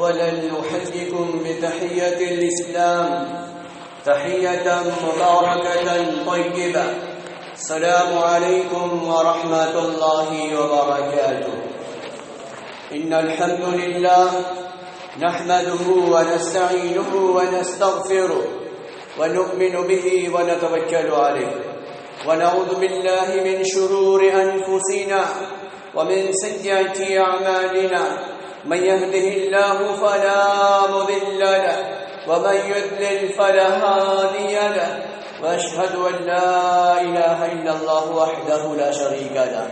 أولا أحييكم بتحية الإسلام تحية مباركة طيبة. السلام عليكم ورحمة الله وبركاته. إن الحمد لله نحمده ونستعينه ونستغفره ونؤمن به ونتوكل عليه، ونعوذ بالله من شرور أنفسنا ومن سيئات أعمالنا. من يهده الله فلا مضل له ومن يضلل فلا هادي له، وأشهد أن لا إله إلا الله وحده لا شريك له،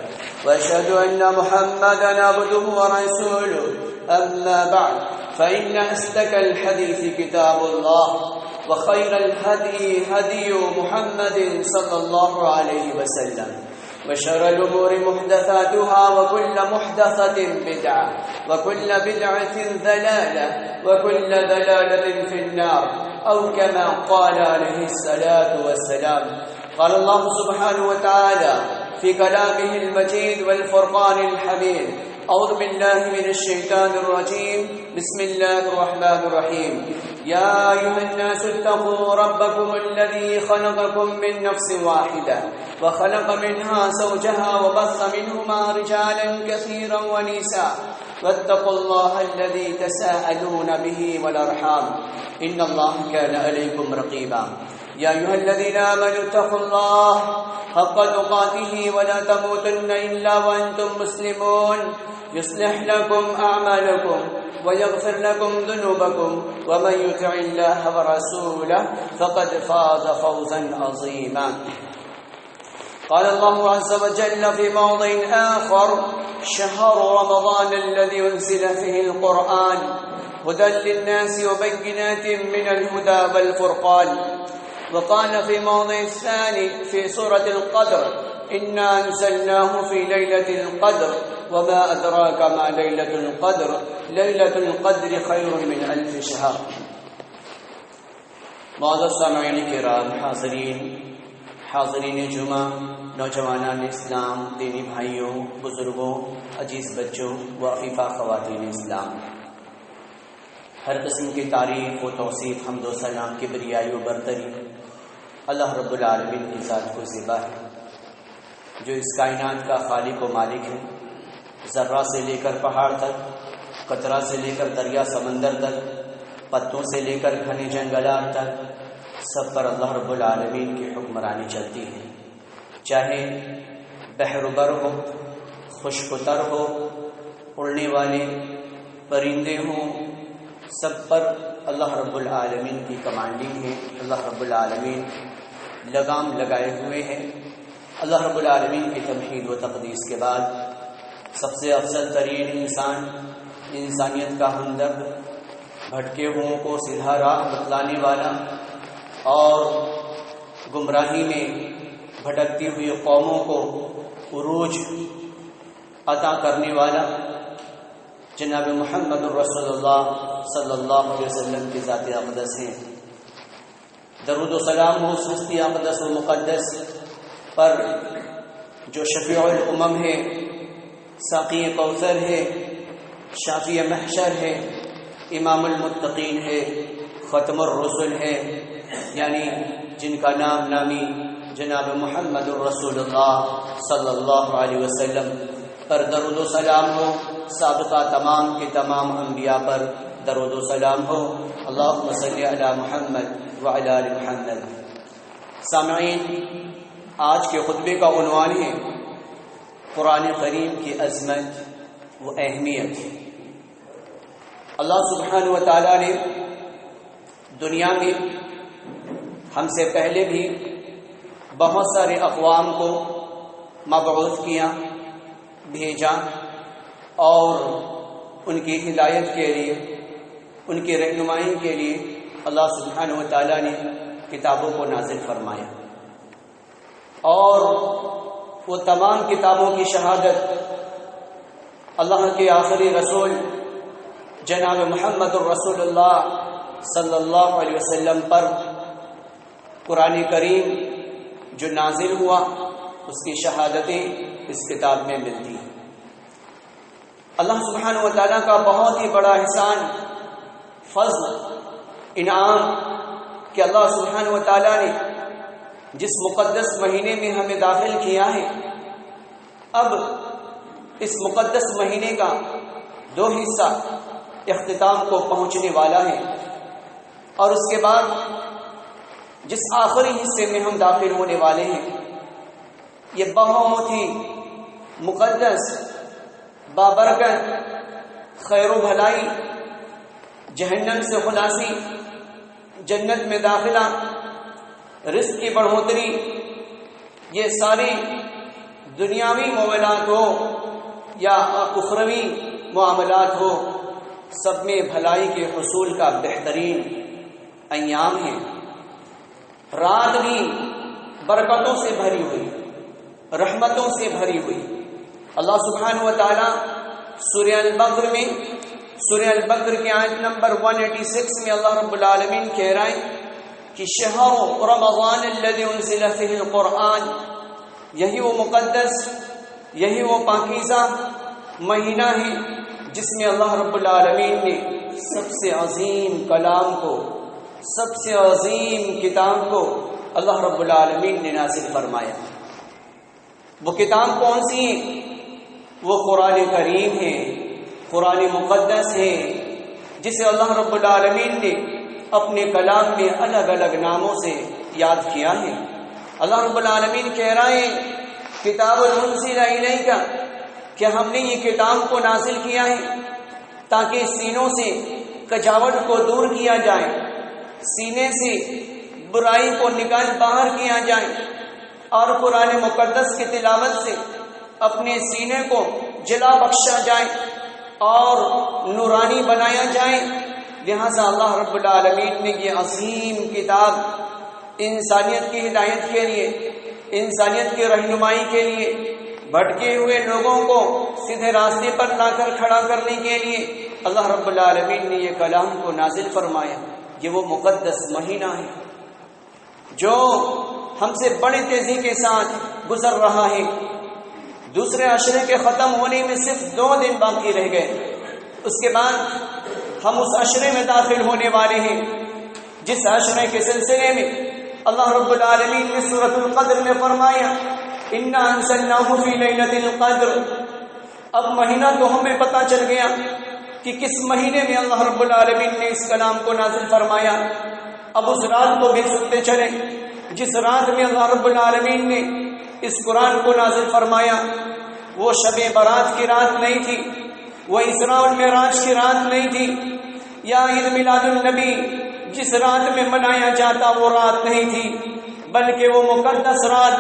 وأشهد أن محمدا عبده ورسوله. أما بعد، فإن أصدق الحديث كتاب الله، وخير الهدي هدي محمد صلى الله عليه وسلم، وشر الأمور محدثاتها، وكل محدثة بدعة، وكل بدعة ضلالة، وكل ضلالة في النار، أو كما قال عليه الصلاة والسلام. قال الله سبحانه وتعالى في كلامه المجيد والفرقان الحميد: أعوذ بالله من الشيطان الرجيم، بسم الله الرحمن الرحيم. يا أيها الناس اتقوا ربكم الذي خلقكم من نفس واحدة وخلق منها زوجها وبث منهما رجالا كثيرا ونساء، واتقوا الله الذي تساءلون به والأرحام، إن الله كان عليكم رقيبا. يا أيها الذين آمنوا اتقوا الله حق تقاته ولا تموتن إلا وأنتم مسلمون. يصلح لكم أعمالكم ويغفر لكم ذنوبكم، ومن يطع الله ورسوله فقد فاز فوزا عظيما. قال الله عز وجل في موضع آخر: شهر رمضان الذي أنزل فيه القرآن هدى للناس وبينات من الهدى والفرقان. وقال في موضع الثاني في سورة القدر: إنا أنزلناه في ليلة القدر وما أدراك ما ليلة القدر ليلة القدر خير من 1000 شهر. معزز سامعین کرام، حاضرین جمعہ، نوجوانان اسلام، دینی بھائیوں، بزرگوں، عزیز بچوں و عفیفہ خواتین اسلام، ہر قسم کی تعریف و توصیف، حمد و سلام، کبریائی و برتری اللہ رب العالمین کی ذات کو زیبا ہے، جو اس کائنات کا خالق و مالک ہے. ذرہ سے لے کر پہاڑ تک، قطرہ سے لے کر دریا سمندر تک، پتوں سے لے کر گھنے جنگلات تک، سب پر اللہ رب العالمین کی حکمرانی چلتی ہے. چاہے بحر بر ہو، خشک تر ہو، اڑنے والے پرندے ہوں، سب پر اللہ رب العالمین کی کمانڈنگ ہے. اللہ رب العالمین لگام لگائے ہوئے ہیں. اللہ رب العالمین کی توحید و تقدیس کے بعد سب سے افضل ترین انسان، انسانیت کا ہمدرد، بھٹکے ہوئوں کو سیدھا راہ بتلانے والا اور گمراہی میں بھٹکتی ہوئی قوموں کو عروج عطا کرنے والا جناب محمد رسول اللہ صلی اللہ علیہ وسلم کی ذات اقدس ہیں. درود و سلام ہو اس ہستی اقدس و مقدس پر جو شفیع الامم ہے، ساقی کوثر ہے، شافی محشر ہے، امام المتقین ہے، ختم الرسل ہے، یعنی جن کا نام نامی جناب محمد الرسول اللہ صلی اللہ علیہ وسلم پر درود و سلام ہو. سابقہ تمام کے تمام انبیاء پر درود و سلام ہو. اللہم صلی علی محمد وعلی آل محمد. سامعین، آج کے خطبے کا عنوان ہے قرآن کریم کی عظمت و اہمیت. اللہ سبحانہ و تعالیٰ نے دنیا میں ہم سے پہلے بھی بہت سارے اقوام کو مبعوث کیا، بھیجا، اور ان کی ہدایت کے لیے، ان کی رہنمائی کے لیے اللہ سبحانہ و تعالیٰ نے کتابوں کو نازل فرمایا. اور وہ تمام کتابوں کی شہادت اللہ کے آخری رسول جناب محمد الرسول اللہ صلی اللہ علیہ وسلم پر قرآن کریم جو نازل ہوا اس کی شہادتیں اس کتاب میں ملتی ہیں. اللہ سبحانہ و تعالیٰ کا بہت ہی بڑا احسان فضل، انعام کہ اللہ سبحانہ و تعالیٰ نے جس مقدس مہینے میں ہمیں داخل کیا ہے، اب اس مقدس مہینے کا 2 حصہ اختتام کو پہنچنے والا ہے، اور اس کے بعد جس آخری حصے میں ہم داخل ہونے والے ہیں، یہ بہت ہی مقدس، بابرکت، خیر و بھلائی، جہنم سے خلاصی، جنت میں داخلہ، رزق کی بڑھوتری، یہ ساری دنیاوی معاملات ہو یا اخروی معاملات ہو، سب میں بھلائی کے حصول کا بہترین ایام ہے۔ رات بھی برکتوں سے بھری ہوئی، رحمتوں سے بھری ہوئی۔ اللہ سبحانہ و تعالی سورہ البقرہ میں، سورہ البقرہ کی آیت نمبر 186 میں اللہ رب العالمین کہہ رہے ہیں کہ شہر رمضان الذی انزل فیہ القرآن، یہی وہ مقدس، یہی وہ پاکیزہ مہینہ ہے جس میں اللہ رب العالمین نے سب سے عظیم کلام کو، سب سے عظیم کتاب کو اللہ رب العالمین نے نازل فرمایا۔ وہ کتاب کون سی ہے؟ وہ قرآن کریم ہے، قرآن مقدس ہے، جسے اللہ رب العالمین نے اپنے کلام میں الگ الگ ناموں سے یاد کیا ہے۔ اللہ رب العالمین کہہ رہا ہے کتاب انزل الیک، کہ ہم نے یہ کتاب کو نازل کیا ہے تاکہ سینوں سے کجاوٹ کو دور کیا جائے، سینے سے برائی کو نکال باہر کیا جائے، اور قرآن مقدس کی تلاوت سے اپنے سینے کو جلا بخشا جائے اور نورانی بنایا جائے۔ لہذا اللہ رب العالمین نے یہ عظیم کتاب انسانیت کی ہدایت کے لیے، انسانیت کی رہنمائی کے لیے، بھٹکے ہوئے لوگوں کو سیدھے راستے پر لا کر کھڑا کرنے کے لیے اللہ رب العالمین نے یہ کلام کو نازل فرمایا۔ یہ وہ مقدس مہینہ ہے جو ہم سے بڑی تیزی کے ساتھ گزر رہا ہے۔ دوسرے عشرے کے ختم ہونے میں صرف 2 دن باقی رہ گئے، اس کے بعد ہم اس عشرے میں داخل ہونے والے ہیں جس عشرے کے سلسلے میں اللہ رب العالمین نے سورۃ القدر میں فرمایا انا انزلناہ فی لیلۃ القدر۔ اب مہینہ تو ہمیں پتہ چل گیا کہ کس مہینے میں اللہ رب العالمین نے اس کلام کو نازل فرمایا۔ اب اس رات کو بھی سنتے چلیں جس رات میں اللہ رب العالمین نے اس قرآن کو نازل فرمایا۔ وہ شب برات کی رات نہیں تھی، وہ اسراء والمعراج کی رات نہیں تھی، یا عید میلاد النبی جس رات میں منایا جاتا وہ رات نہیں تھی، بلکہ وہ مقدس رات،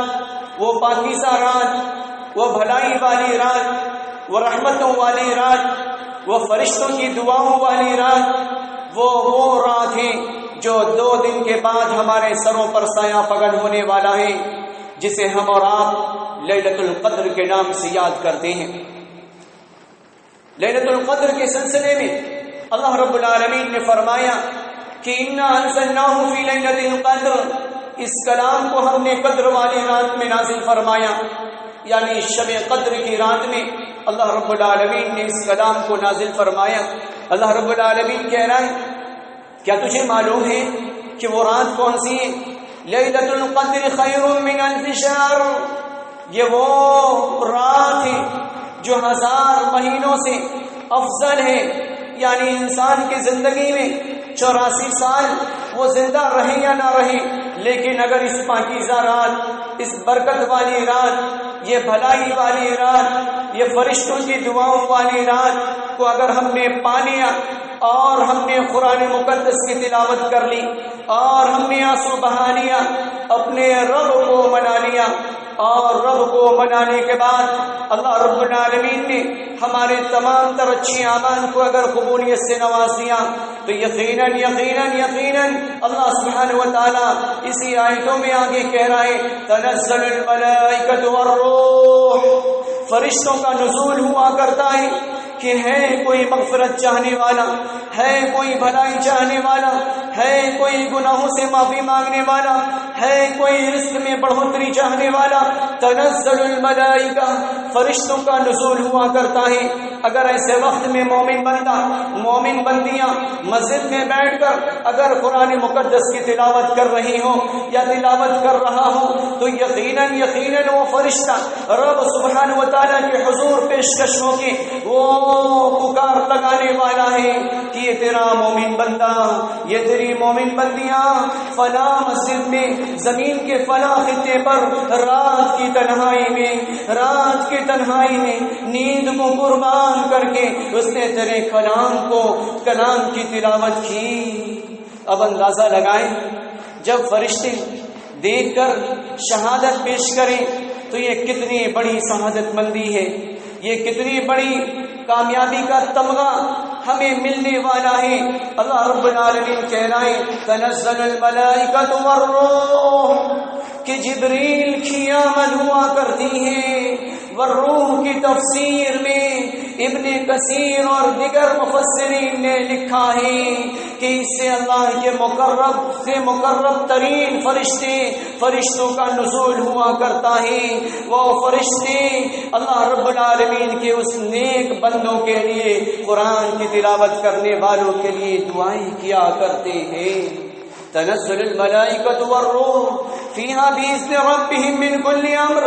وہ پاکیزہ رات، وہ بھلائی والی رات، وہ رحمتوں والی رات، وہ فرشتوں کی دعاؤں والی رات، وہ رات ہے جو 2 دن کے بعد ہمارے سروں پر سایہ پگڑ ہونے والا ہے، جسے ہم اور آپ لیلۃ القدر کے نام سے یاد کرتے ہیں۔ لیلۃ القدر کے سلسلے میں اللہ رب العالمین نے فرمایا کہ انا انزلناہ فی لیلۃ القدر، اس کلام کو ہم نے قدر والی رات میں نازل فرمایا، یعنی شب قدر کی رات میں اللہ رب العالمین نے اس کلام کو نازل فرمایا۔ اللہ رب العالمین کہہ رہا ہے کیا تجھے معلوم ہے کہ وہ رات کون سی ہے؟ لیلۃ القدر خیر من الف شہر، یہ وہ رات ہے جو 1000 مہینوں سے افضل ہے، یعنی انسان کی زندگی میں 84 سال وہ زندہ رہے یا نہ رہے، لیکن اگر اس پاکیزہ رات، اس برکت والی رات، یہ بھلائی والی رات، یہ فرشتوں کی دعاؤں والی رات کو اگر ہم نے پا لیا اور ہم نے قرآن مقدس کی تلاوت کر لی اور ہم نے آنسو بہا لیا، اپنے رب کو منا لیا، اور رب کو منانے کے بعد اللہ رب العالمین نے ہمارے تمام تر اچھے اعمال کو اگر قبولیت سے نواز دیا تو یقیناً یقیناً یقیناً اللہ سبحانہ و تعالیٰ اسی آیتوں میں آگے کہہ رہا ہے تنزل الملائکۃ والروح، فرشتوں کا نزول ہوا کرتا ہے کہ ہے کوئی مغفرت چاہنے والا، ہے کوئی بھلائی چاہنے والا، ہے کوئی گناہوں سے معافی مانگنے والا، ہے کوئی رزق میں بڑھوتری چاہنے والا، تنزل الملائکہ، فرشتوں کا نزول ہوا کرتا ہے۔ اگر ایسے وقت میں مومن بندہ، مومن بندیاں مسجد میں بیٹھ کر اگر قرآن مقدس کی تلاوت کر رہی ہو یا تلاوت کر رہا ہو تو یقیناً وہ فرشتہ رب سبحانہ و تعالیٰ کے حضور پیشکش ہو کے وہ پکار لگانے والا ہے کہ یہ تیرا مومن بندہ، یہ تیری مومن بندیاں فلاں مسجد میں زمین کے فلاں خطے پر رات کی تنہائی میں نیند کو قربان کر کے اس نے تیرے کلام کی تلاوت کی۔ اب اندازہ لگائیں جب فرشتے دیکھ کر شہادت پیش کریں تو یہ کتنی بڑی سعادت مندی ہے، یہ کتنی بڑی کامیابی کا تمغہ ہمیں ملنے والا ہے۔ اللہ رب العالمین کہہ رہا ہے تنزل الملائکۃ والروح، کہ جبریل کی آمد ہوا کرتی ہے۔ والروح کی تفسیر میں ابن کثیر اور دیگر مفسرین نے لکھا ہے کہ اس سے اللہ کے مقرب ترین فرشتوں کا نزول ہوا کرتا ہے۔ وہ فرشتے اللہ رب العالمین کے اس نیک بندوں کے لیے، قرآن کی تلاوت کرنے والوں کے لیے دعائیں کیا کرتے ہیں۔ تنزل الملائکۃ والروح فیہا بإذن ربہم من کل امر،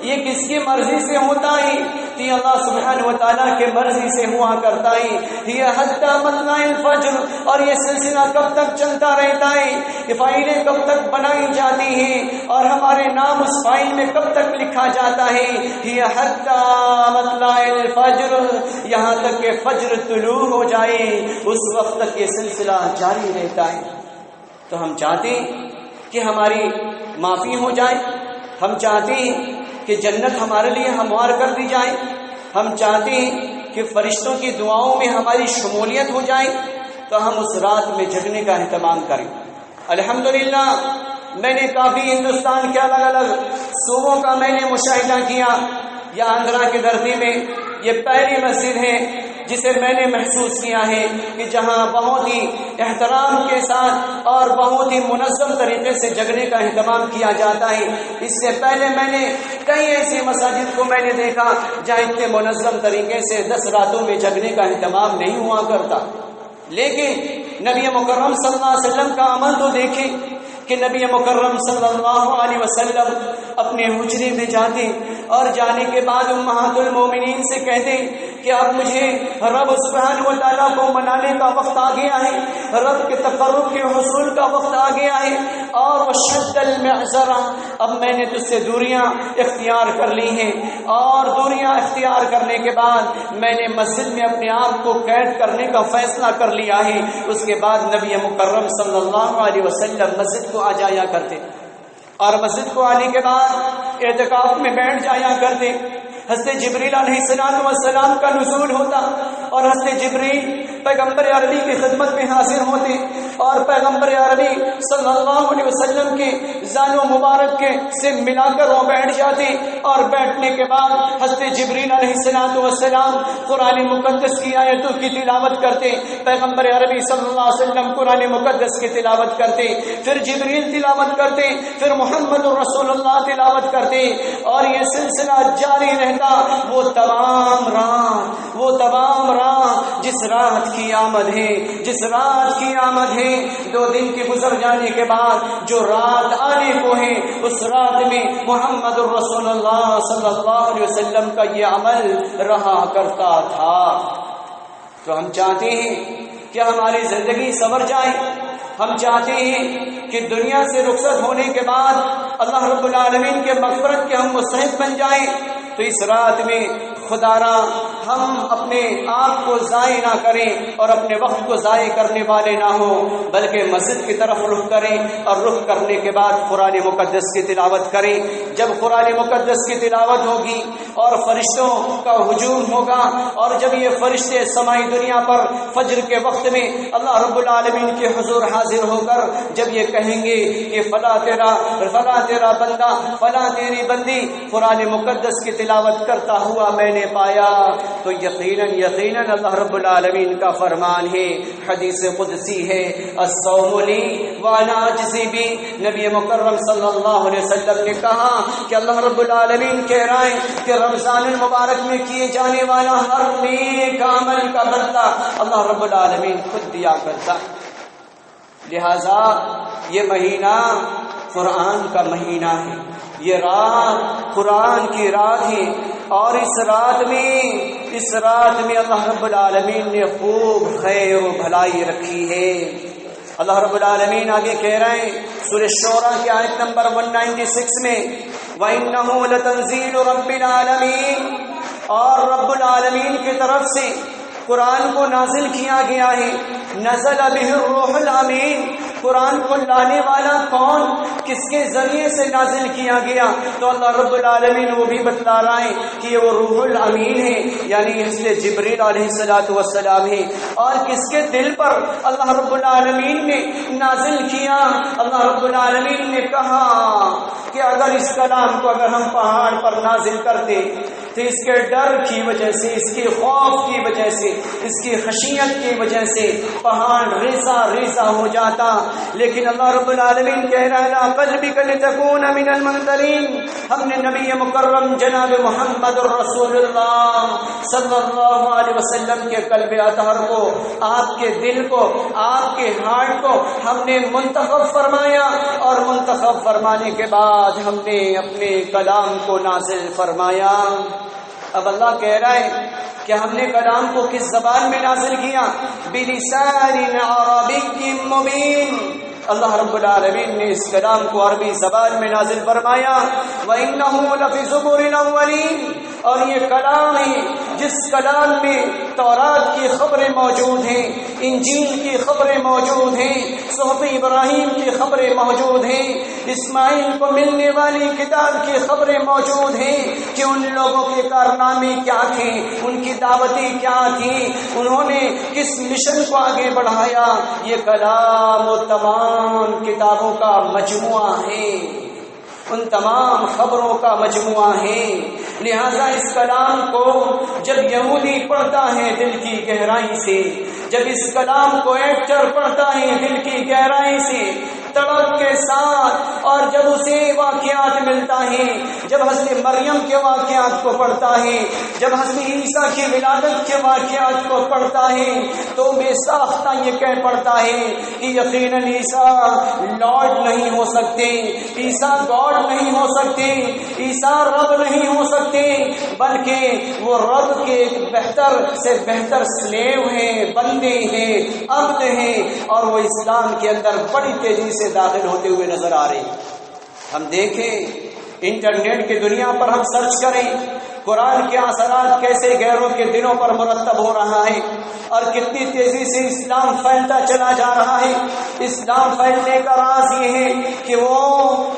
یہ کس کی مرضی سے ہوتا ہے؟ یہ اللہ سبحانہ و تعالیٰ کے مرضی سے ہوا کرتا ہے۔ یہ حتی مطلع الفجر، اور یہ سلسلہ کب تک چلتا رہتا ہے؟ یہ فائلیں کب تک بنائی جاتی ہیں اور ہمارے نام اس فائل میں کب تک لکھا جاتا ہے؟ یہ حتی مطلع الفجر، یہاں تک کہ فجر طلوع ہو جائے اس وقت تک یہ سلسلہ جاری رہتا ہے۔ تو ہم چاہتے ہیں کہ ہماری معافی ہو جائے، ہم چاہتے ہیں کہ جنت ہمارے لیے ہموار کر دی جائے، ہم چاہتے ہیں کہ فرشتوں کی دعاؤں میں ہماری شمولیت ہو جائے، تو ہم اس رات میں جگنے کا اہتمام کریں۔ الحمدللہ میں نے کافی ہندوستان کے الگ الگ صوبوں کا میں نے مشاہدہ کیا۔ یا آندھرا کی دھرتی میں یہ پہلی مسجد ہے جسے میں نے محسوس کیا ہے کہ جہاں بہت ہی احترام کے ساتھ اور بہت ہی منظم طریقے سے جگنے کا اہتمام کیا جاتا ہے۔ اس سے پہلے میں نے کئی ایسی مساجد کو میں نے دیکھا جہاں اتنے منظم طریقے سے 10 راتوں میں جگنے کا اہتمام نہیں ہوا کرتا۔ لیکن نبی مکرم صلی اللہ علیہ وسلم کا عمل تو دیکھیں کہ نبی مکرم صلی اللہ علیہ وسلم اپنے حجرے میں جاتے اور جانے کے بعد امہات المومنین سے کہتے کہ اب مجھے رب سبحانہ و تعالیٰ کو منانے کا وقت آ گیا ہے، رب کے تقرب کے حصول کا وقت آ گیا ہے، اور وشد المعذرہ، اب میں نے تجھ سے دوریاں اختیار کر لی ہیں، اور دوریاں اختیار کرنے کے بعد میں نے مسجد میں اپنے آپ کو قید کرنے کا فیصلہ کر لیا ہے۔ اس کے بعد نبی مکرم صلی اللہ علیہ وسلم مسجد کو آ جایا کرتے اور مسجد کو آنے کے بعد اعتکاف میں بیٹھ جایا کرتے۔ حضرت جبریل علیہ السلام کا نزول ہوتا اور حضرت جبریل پیغمبر عربی کی خدمت میں حاضر ہوتے اور پیغمبر عربی صلی اللہ علیہ وسلم کے زانو مبارک کے سے ملا کر وہ بیٹھ جاتے، اور بیٹھنے کے بعد حضرت جبریل علیہ السلام قرآن مقدس کی آیتوں کی تلاوت کرتے، پیغمبر عربی صلی اللہ علیہ وسلم قرآن مقدس کی تلاوت کرتے، پھر جبریل تلاوت کرتے، پھر محمد رسول اللہ تلاوت کرتے، اور یہ سلسلہ جاری رہتا۔ وہ تمام رات جس رات کی آمد ہے 2 دن کے گزر جانے کے بعد جو رات آنے کو ہے، اس رات میں محمد رسول اللہ صلی اللہ علیہ وسلم کا یہ عمل رہا کرتا تھا۔ تو ہم چاہتے ہیں کہ ہماری زندگی سنور جائے، ہم چاہتے ہیں کہ دنیا سے رخصت ہونے کے بعد اللہ رب العالمین کے مغفرت کے ہم مستحق بن جائیں۔ تو اس رات میں خدا را ہم اپنے آپ کو ضائع نہ کریں اور اپنے وقت کو ضائع کرنے والے نہ ہوں، بلکہ مسجد کی طرف رخ کریں، اور رخ کرنے کے بعد قرآن مقدس کی تلاوت کریں۔ جب قرآن مقدس کی تلاوت ہوگی اور فرشتوں کا ہجوم ہوگا، اور جب یہ فرشتے سمائی دنیا پر فجر کے وقت میں اللہ رب العالمین کے حضور حاضر ہو کر جب یہ کہیں گے کہ فلاں تیرا بندہ، فلاں تیری بندی قرآن مقدس کی تلاوت کرتا ہوا میں نے پایا تو یقیناً اللہ رب العالمین کا فرمان ہے، حدیث قدسی ہے، الصوم لی وانا اجزی بہ۔ نبی مکرم صلی اللہ علیہ وسلم نے کہا کہ اللہ رب العالمین کہہ رہا ہے کہ رمضان المبارک میں کیے جانے والا ہر نیک عمل کا بدلہ اللہ رب العالمین خود دیا کرتا۔ لہذا یہ مہینہ قرآن کا مہینہ ہے، یہ رات قرآن کی رات ہے، اور اس رات میں اللہ رب العالمین نے خوب خیر و بھلائی رکھی ہے۔ اللہ رب العالمین آگے کہہ رہے ہیں سورہ شعراء کی آیت نمبر 196 میں، وَإِنَّهُ لَتَنزِيلُ رَبِّ الْعَالَمِينَ، اور رب العالمین کی طرف سے قرآن کو نازل کیا گیا ہے۔ نزل بہ الروح الامین، قرآن کو لانے والا کون، کس کے ذریعے سے نازل کیا گیا؟ تو اللہ رب العالمین وہ بھی بتلا رہا ہے کہ یہ وہ روح الامین ہے، یعنی حضرت جبریل علیہ السلام ہے۔ اور کس کے دل پر اللہ رب العالمین نے نازل کیا؟ اللہ رب العالمین نے کہا کہ اگر اس کلام کو اگر ہم پہاڑ پر نازل کرتے تو اس کے ڈر کی وجہ سے، اس کے خوف کی وجہ سے، اس کی خشیت کی وجہ سے پہاڑ ریزہ ہو جاتا، لیکن اللہ رب العالمین کہہ رہا ہے لا قلبک لتکون من المنذرین، ہم نے نبی مکرم جناب محمد الرسول اللہ صلی اللہ علیہ وسلم کے قلب اطہر کو، آپ کے دل کو، آپ کے ہارٹ کو ہم نے منتخب فرمایا، اور منتخب فرمانے کے بعد ہم نے اپنے کلام کو نازل فرمایا۔ اب اللہ کہہ رہا ہے کہ ہم نے کلام کو کس زبان میں نازل کیا؟ بلسان عربی مبین، اللہ رب العالمین نے اس کلام کو عربی زبان میں نازل فرمایا۔ وَإِنَّهُ لَفِي زُبُرِ الْأَوَّلِينَ، اور یہ کلام ہے جس کلام میں تورات کی خبریں موجود ہیں، انجیل کی خبریں موجود ہیں، صحف ابراہیم کی خبریں موجود ہیں، اسماعیل کو ملنے والی کتاب کی خبریں موجود ہیں کہ ان لوگوں کے کارنامے کیا تھے، ان کی دعوتیں کیا تھیں، انہوں نے کس مشن کو آگے بڑھایا۔ یہ کلام و تمام کتابوں کا مجموعہ ہے، ان تمام خبروں کا مجموعہ ہے۔ لہذا اس کلام کو جب یہودی پڑھتا ہے دل کی گہرائی سے، جب اس کلام کو ایکٹر پڑھتا ہے دل کی گہرائی سے تڑپ کے ساتھ، اور جب اسے واقعات ملتا ہے، جب حضرت مریم کے واقعات کو پڑھتا ہے، جب حضرت عیسیٰ کی ولادت کے واقعات کو پڑھتا ہے، تو بے ساختہ یہ کہہ پڑتا ہے کہ یقیناً عیسیٰ لارڈ نہیں ہو سکتے، عیسیٰ گاڈ نہیں ہو سکتے، عیسیٰ رب نہیں ہو سکتے، بلکہ وہ رب کے ایک بہتر سے بہتر سلیو ہیں، بندے ہیں، عبد ہیں، اور وہ اسلام کے اندر بڑی تیزی سے داخل ہوتے ہوئے نظر آ رہے ہیں۔ ہم دیکھیں انٹرنیٹ کی دنیا پر، ہم سرچ کریں قرآن کے اثرات کیسے غیروں کے دلوں پر مرتب ہو رہا ہے، اور کتنی تیزی سے اسلام پھیلتا چلا جا رہا ہے۔ اسلام پھیلنے کا راز یہ ہے کہ وہ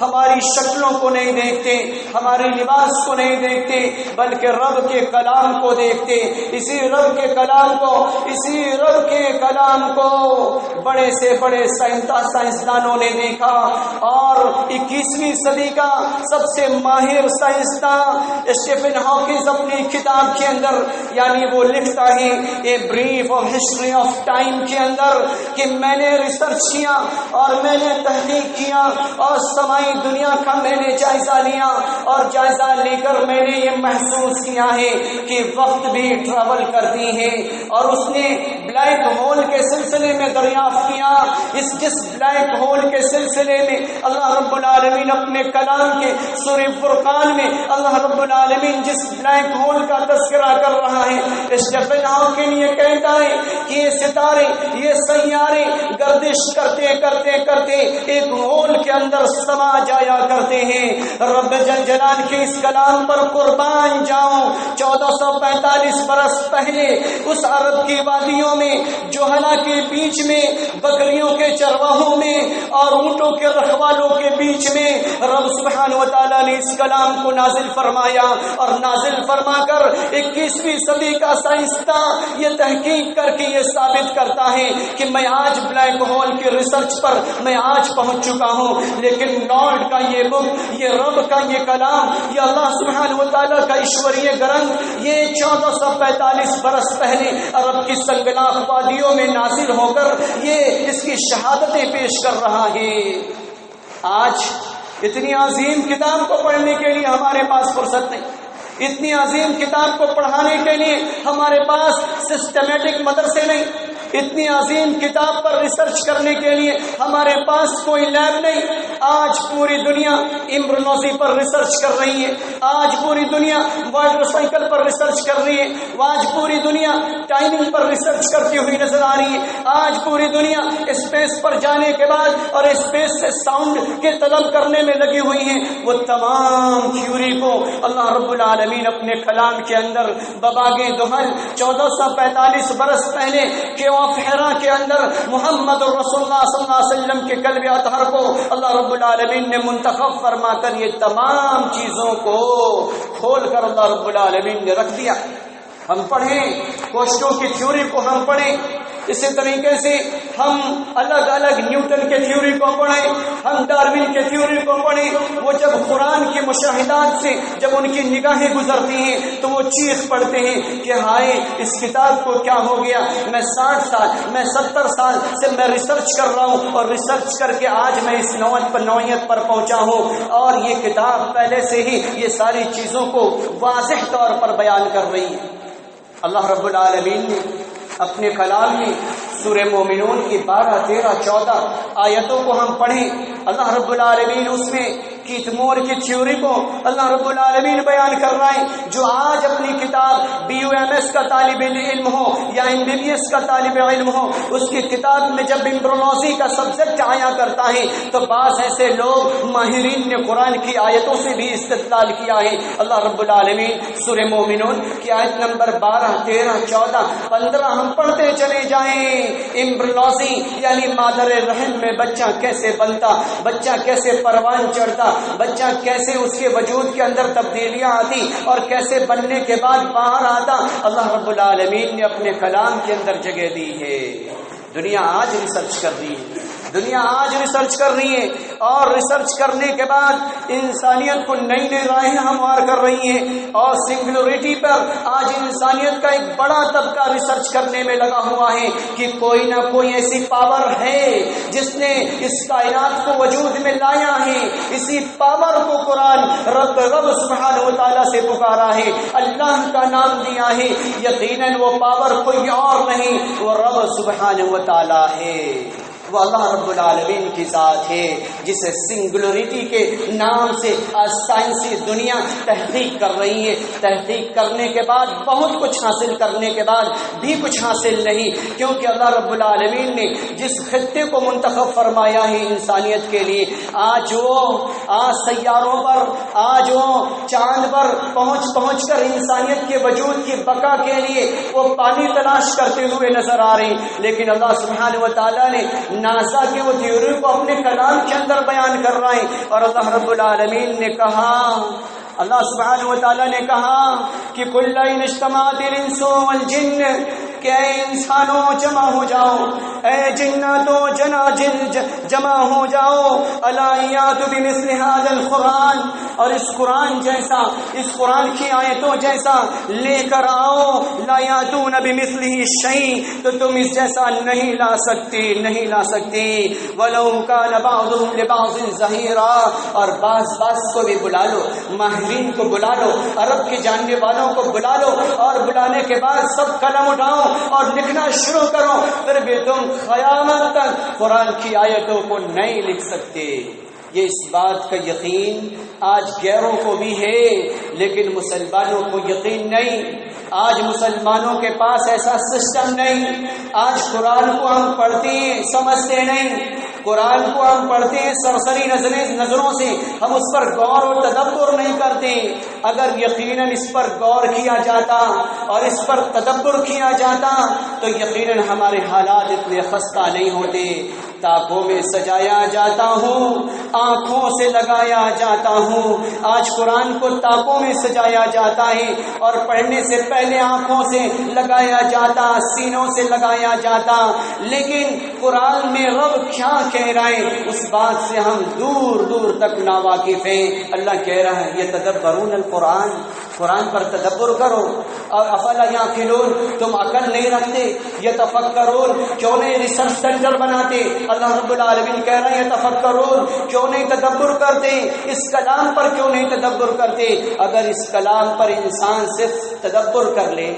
ہماری شکلوں کو نہیں دیکھتے، ہمارے لباس کو نہیں دیکھتے، بلکہ رب کے کلام کو دیکھتے۔ اسی رب کے کلام کو بڑے سے بڑے سائنسدانوں نے دیکھا، اور 21ویں صدی کا سب سے ماہر سائنسداں اسٹیفن ہاکنز اپنی کتاب کے اندر، یعنی وہ لکھتا ہے a brief of history of time کے اندر، کہ میں نے ریسرچ کیا اور میں نے تحقیق کیا اور سمائی دنیا کا میں نے جائزہ لیا، اور جائزہ لے کر میں نے یہ محسوس کیا ہے کہ وقت بھی ٹریول کرتی ہے۔ اور اس نے بلیک ہول کے سلسلے میں دریافت کیا، جس بلیک ہول کے سلسلے میں اللہ رب العالمین اپنے کلام کے سورہ فرقان میں اللہ رب العالمین جس بلیک ہول کا تذکرہ کر رہا ہے، اسٹیفن ہاکنگ یہ کہتا ہے کہ یہ ستارے، یہ سیارے گردش کرتے کرتے کرتے ایک ہول کے اندر سما جایا کرتے ہیں۔ رب جل جلال کے اس کلام پر قربان جاؤں، 1445 برس پہلے اس عرب کی وادیوں میں، جوہلا کے بیچ میں، بکریوں کے چرواہوں میں اور اونٹوں کے رکھوالوں کے بیچ میں رب سبحانہ و تعالیٰ نے اس کلام کو نازل فرمایا، اور نازل نازل فرما کر 21ویں صدی کا سائنسداں یہ تحقیق کر کے یہ ثابت کرتا ہے کہ میں آج بلیک ہول کی ریسرچ پر میں آج پہنچ چکا ہوں، لیکن لارڈ کا یہ بک، یہ رب کا یہ کلام، یہ اللہ سبحانہ وتعالیٰ کا ایشوریہ گرنتھ، یہ 1445 برس پہلے عرب کی سنگلاخ وادیوں میں نازل ہو کر یہ اس کی شہادتیں پیش کر رہا ہے۔ آج اتنی عظیم کتاب کو پڑھنے کے لیے ہمارے پاس فرصت نہیں، اتنی عظیم کتاب کو پڑھانے کے لیے ہمارے پاس سسٹمیٹک مدرسے نہیں، اتنی عظیم کتاب پر ریسرچ کرنے کے لیے ہمارے پاس کوئی لیب نہیں۔ آج پوری دنیا ایمبرولوجی پر ریسرچ کر رہی ہے، آج پوری دنیا واٹر سائیکل پر ریسرچ کر رہی ہے، آج پوری دنیا ٹائمنگ پر ریسرچ کرتی ہوئی نظر آ رہی ہے، آج پوری دنیا اسپیس پر جانے کے بعد اور اسپیس سے ساؤنڈ کے طلب کرنے میں لگی ہوئی ہے۔ وہ تمام تھیوری کو اللہ رب العالمین اپنے کلام کے اندر بباغِ دہل 1445 برس پہلے کہ حرا کے اندر محمد رسول اللہ صلی اللہ علیہ وسلم کے قلب اطہر کو اللہ رب العالمین نے منتخب فرما کر یہ تمام چیزوں کو کھول کر اللہ رب العالمین نے رکھ دیا۔ ہم پڑھیں کوششوں کی تھیوری کو، ہم پڑھیں اسی طریقے سے ہم الگ الگ نیوٹن کے تھیوری کو پڑھیں، ہم ڈارون کے تھیوری کو پڑھیں۔ وہ جب قرآن کے مشاہدات سے جب ان کی نگاہیں گزرتی ہیں تو وہ چیخ پڑتے ہیں کہ ہائے اس کتاب کو کیا ہو گیا، میں 60 سال میں 70 سال سے میں ریسرچ کر رہا ہوں اور ریسرچ کر کے آج میں اس نوعیت پر پہنچا ہوں، اور یہ کتاب پہلے سے ہی یہ ساری چیزوں کو واضح طور پر بیان کر رہی ہے۔ اللہ رب العالمین نے اپنے کلام میں سورہ مومنون کی 12، 13، 14 آیتوں کو ہم پڑھیں، اللہ رب العالمین اس میں کیت مور کی تھیوری کو اللہ رب العالمین بیان کر رہا ہے۔ جو آج اپنی کتاب BUMS کا طالب علم ہو یا MBBS کا طالب علم ہو، اس کی کتاب میں جب ایمبرولوجی کا سبجیکٹ آیا کرتا ہے تو بعض ایسے لوگ ماہرین نے قرآن کی آیتوں سے بھی استدلال کیا ہے۔ اللہ رب العالمین سورہ مومنون کی آیت نمبر 12، 13، 14، 15 ہم پڑھتے چلے جائیں۔ ایمبرولوجی یعنی مادر رحم میں بچہ کیسے بنتا، بچہ کیسے پروان چڑھتا، بچہ کیسے اس کے وجود کے اندر تبدیلیاں آتی اور کیسے بننے کے بعد باہر آتا، اللہ رب العالمین نے اپنے کلام کے اندر جگہ دی ہے۔ دنیا آج ریسرچ کر رہی ہے، دنیا آج ریسرچ کر رہی ہے، اور ریسرچ کرنے کے بعد انسانیت کو نئی نئی راہیں ہموار کر رہی ہیں، اور سنگولرٹی پر آج انسانیت کا ایک بڑا طبقہ ریسرچ کرنے میں لگا ہوا ہے کہ کوئی نہ کوئی ایسی پاور ہے جس نے اس کائنات کو وجود میں لایا ہے۔ اسی پاور کو قرآن رب سبحانہ و تعالیٰ سے پکارا ہے، اللہ کا نام دیا ہے، یقیناً وہ پاور کوئی اور نہیں، وہ رب سبحانہ و تعالیٰ ہے، وہ اللہ رب العالمین کی ذات ہے جسے سنگولرٹی کے نام سے آج سائنسی دنیا تحقیق کر رہی ہے۔ تحقیق کرنے کے بعد بہت کچھ حاصل کرنے کے بعد بھی کچھ حاصل نہیں، کیونکہ اللہ رب العالمین نے جس خطے کو منتخب فرمایا ہے انسانیت کے لیے، آج سیاروں پر، آج وہ چاند پر پہنچ کر انسانیت کے وجود کی بقا کے لیے وہ پانی تلاش کرتے ہوئے نظر آ رہے ہیں، لیکن اللہ سبحانہ و تعالیٰ نے ناسا کی وہ تھیوری کو اپنے کلام کے اندر بیان کر رہا ہے، اور اللہ رب العالمین نے کہا، اللہ سبحانہ و تعالیٰ نے کہا کہ کل ان اجتماعت الانس والجن، کہ اے انسانوں جمع ہو جاؤ، اے جناتوں جمع ہو جاؤ، الا یات بمثل هذا القرآن، اور اس قرآن جیسا، اس قرآن کی آیتوں جیسا لے کر آؤ، لا یاتون بمثله شیء، تو تم اس جیسا نہیں لا سکتے، ولو کان بعضهم لبعض ظہیرا، اور بعض کو بھی بلا لو، ماہرین کو بلا لو، عرب کے جاننے والوں کو بلا لو، اور بلانے کے بعد سب قلم اٹھاؤ اور لکھنا شروع کرو، پھر بھی تم قیامت تک قرآن کی آیتوں کو نہیں لکھ سکتے۔ یہ اس بات کا یقین آج غیروں کو بھی ہے، لیکن مسلمانوں کو یقین نہیں۔ آج مسلمانوں کے پاس ایسا سسٹم نہیں۔ آج قرآن کو ہم پڑھتے ہیں، سمجھتے نہیں، قرآن کو ہم پڑھتے ہیں سرسری نظروں سے، ہم اس پر غور و تدبر نہیں کرتے۔ اگر یقیناً اس پر غور کیا جاتا اور اس پر تدبر کیا جاتا تو یقیناً ہمارے حالات اتنے خستہ نہیں ہوتے۔ تاپوں میں سجایا جاتا ہوں، آنکھوں سے لگایا جاتا ہوں۔ آج قرآن کو تاپوں میں سجایا جاتا ہے اور پڑھنے سے پہلے آنکھوں سے لگایا جاتا، سینوں سے لگایا جاتا، لیکن قرآن میں رب کیا کہہ رہا ہے اس بات سے ہم دور دور تک ناواقف ہیں۔ اللہ کہہ رہا ہے یتدبرون القرآن، قرآن پر تدبر کرو۔ اور افلا یعقلون، تم عقل نہیں رکھتے؟ یتفکرون، کیوں نہیں ریسرچ سینٹر بناتے؟ اللہ رب العالمین کہہ رہے ہیں یتفکرون، کیوں نہیں تدبر کرتے؟ اس کلام پر کیوں نہیں تدبر کرتے؟ اگر اس کلام پر انسان صرف تدبر کر لے،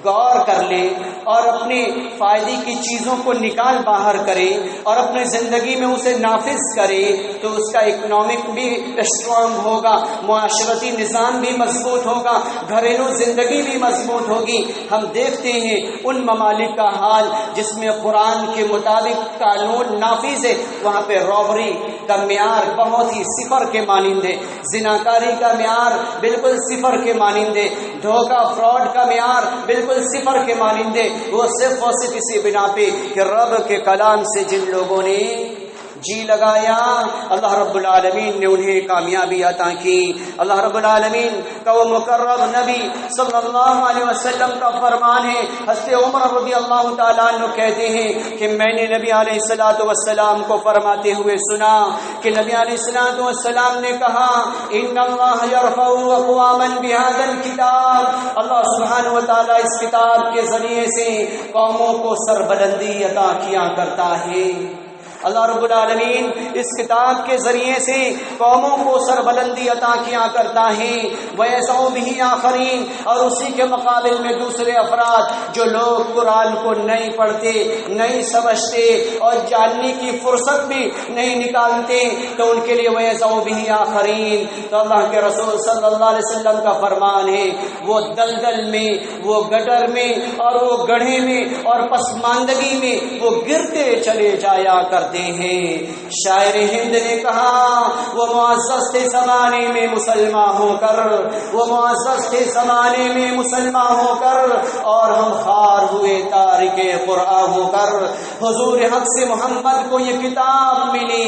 غور کر لے اور اپنے فائدے کی چیزوں کو نکال باہر کرے اور اپنے زندگی میں اسے نافذ کرے تو اس کا اکنامک بھی اسٹرانگ ہوگا، معاشرتی نظام بھی مضبوط ہوگا، گھریلو زندگی بھی مضبوط ہوگی۔ ہم دیکھتے ہیں ان ممالک کا حال جس میں قرآن کے مطابق قانون نافذ ہے، وہاں پہ رابری کا معیار بہت ہی صفر کے مانند ہے، زناکاری کا معیار بالکل صفر کے مانند ہے، دھوکہ فراڈ کا معیار بالکل صفر کے مانند ہے۔ وہ صرف اور صرف اسی بنا پہ کہ رب کے کلام سے جن لوگوں نے جی لگایا اللہ رب العالمین نے انہیں کامیابی عطا کی۔ اللہ رب العالمین کا وہ مقرب نبی صلی اللہ علیہ وسلم کا فرمان ہے، حضرت عمر رضی اللہ تعالیٰ عنہ کہتے ہیں کہ میں نے نبی علیہ الصلوۃ والسلام کو فرماتے ہوئے سنا کہ نبی علیہ الصلوۃ والسلام نے کہا ان اللہ یرفع اقواما بهذا الكتاب، اللہ سبحانہ و تعالیٰ اس کتاب کے ذریعے سے قوموں کو سربلندی عطا کیا کرتا ہے۔ اللہ رب العالمین اس کتاب کے ذریعے سے قوموں کو سربلندی عطا کیا کرتا ہے، وَيَسْعُ بِهِ آخَرِينَ، اور اسی کے مقابل میں دوسرے افراد جو لوگ قرآن کو نہیں پڑھتے، نہیں سمجھتے اور جاننے کی فرصت بھی نہیں نکالتے تو ان کے لیے وَيَسْعُ بِهِ آخَرِينَ، تو اللہ کے رسول صلی اللہ علیہ وسلم کا فرمان ہے وہ دلدل میں، وہ گٹر میں اور وہ گڑھے میں اور پسماندگی میں وہ گرتے چلے جایا کرتے ہیں۔ شاعر ہند نے کہا وہ معزز تھے زمانے میں مسلمان ہو کر، وہ معزز تھے زمانے میں مسلمان ہو کر اور ہم خار ہوئے تارک قرآن ہو کر۔ حضور حق سے محمد کو یہ کتاب ملی،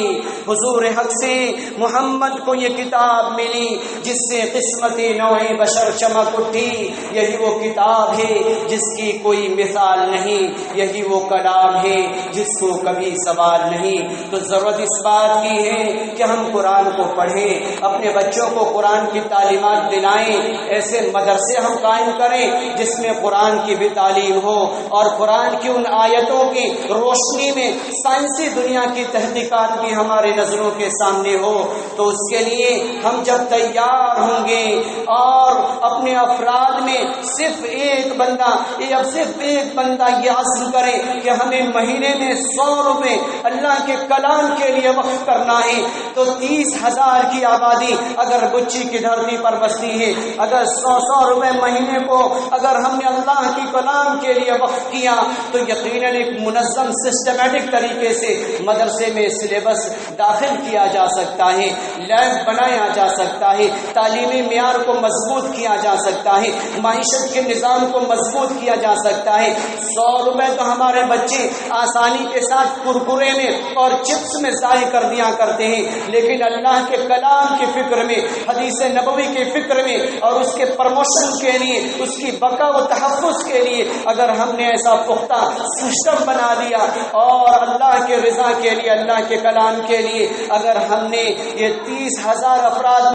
حضور حق سے محمد کو یہ کتاب ملی جس سے قسمت نوع بشر چمک اٹھی۔ یہی وہ کتاب ہے جس کی کوئی مثال نہیں، یہی وہ کلام ہے جس کو کبھی سوال نہیں۔ تو ضرورت اس بات کی ہے کہ ہم قرآن کو پڑھیں، اپنے بچوں کو قرآن کی تعلیمات دلائیں، ایسے مدرسے ہم قائم کریں جس میں قرآن کی بھی تعلیم ہو اور قرآن کی ان آیتوں کی روشنی میں سائنسی دنیا کی تحقیقات بھی ہمارے نظروں کے سامنے ہو۔ تو اس کے لیے ہم جب تیار ہوں گے اور اپنے افراد میں صرف ایک بندہ یہ عزم کرے کہ ہمیں مہینے میں 100 روپے اللہ کے کلام کے لیے وقف کرنا ہے تو 30,000 کی آبادی اگر بچی کی دھرتی پر بستی ہے، اگر 100 روپے مہینے کو اگر ہم نے اللہ کی کلام کے لیے وقف کیا تو یقیناً ایک منظم سسٹمیٹک طریقے سے مدرسے میں سلیبس داخل کیا جا سکتا ہے، لیب بنایا جا سکتا ہے، تعلیمی معیار کو مضبوط کیا جا سکتا ہے، معیشت کے نظام کو مضبوط کیا جا سکتا ہے۔ 100 روپے تو ہمارے بچے آسانی کے ساتھ کرکرے میں اور چپس میں ضائع کر دیا کرتے ہیں، لیکن اللہ کے کلام کی فکر میں، حدیث نبوی کی فکر میں اور اس کے پروموشن کے لیے، اس کی بقا و تحفظ کے لیے اگر ہم نے ایسا پختہ سسٹم بنا دیا اور اللہ کے رضا کے لیے، اللہ کے کلام کے لیے اگر ہم نے یہ 30,000 افراد